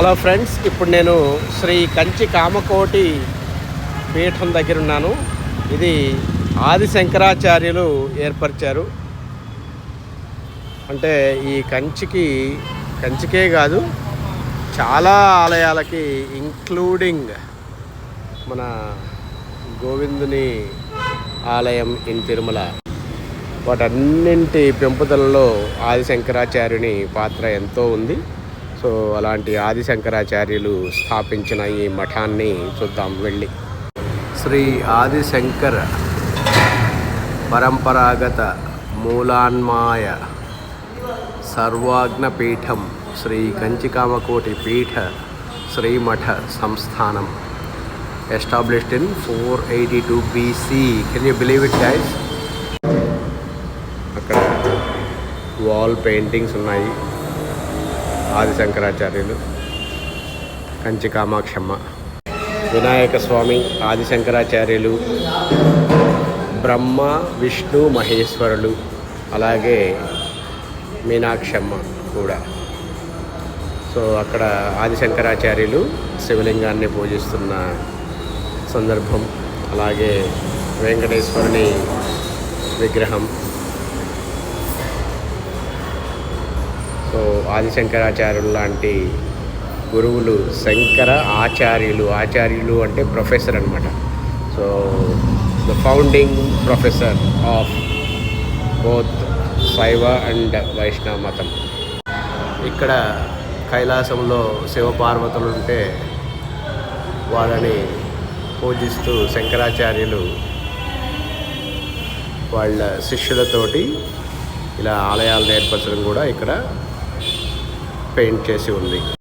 Hello friends, ఇప్పుడు నేను శ్రీ కంచి కామకోటి పీఠం దగ్గర ఉన్నాను. ఇది ఆది శంకరాచార్యులు ఏర్పరిచారు. అంటే ఈ కంచికే కాదు, చాలా ఆలయాలకి ఇంక్లూడింగ్ మన గోవిందుని ఆలయం ఇన్ తిరుమల, వాటన్నింటి పెంపుదలలో ఆది శంకరాచార్యుని పాత్ర ఎంతో ఉంది. సో అలాంటి ఆది శంకరాచార్యులు స్థాపించిన ఈ మఠాన్ని చూద్దాం వెళ్ళి. శ్రీ ఆది శంకర పరంపరాగత మూలాన్మాయ సర్వాజ్ఞ పీఠం శ్రీ కంచికామకోటి పీఠ శ్రీమఠ సంస్థానం, established in 482 BC. Can you believe it guys? అక్కడ వాల్ పెయింటింగ్స్ ఉన్నాయి. ఆది శంకరాచార్యులు, కంచి కామాక్షమ్మ, వినాయక స్వామి, ఆది శంకరాచార్యులు, బ్రహ్మ విష్ణు మహేశ్వరులు, అలాగే మీనాక్షమ్మ కూడా. సో అక్కడ ఆది శంకరాచార్యులు శివలింగాన్ని పూజిస్తున్న సందర్భం, అలాగే వెంకటేశ్వరుని విగ్రహం. సో ఆది శంకరాచార్యులు లాంటి గురువులు శంకర ఆచార్యులు అంటే ప్రొఫెసర్ అనమాట. So the founding professor of both శైవ అండ్ వైష్ణవ మతం. ఇక్కడ కైలాసంలో శివపార్వతులు ఉంటే వాళ్ళని పూజిస్తూ శంకరాచార్యులు వాళ్ళ శిష్యులతోటి ఇలా ఆలయాలను ఏర్పరచడం కూడా ఇక్కడ పెయింట్ చేసి ఉంది.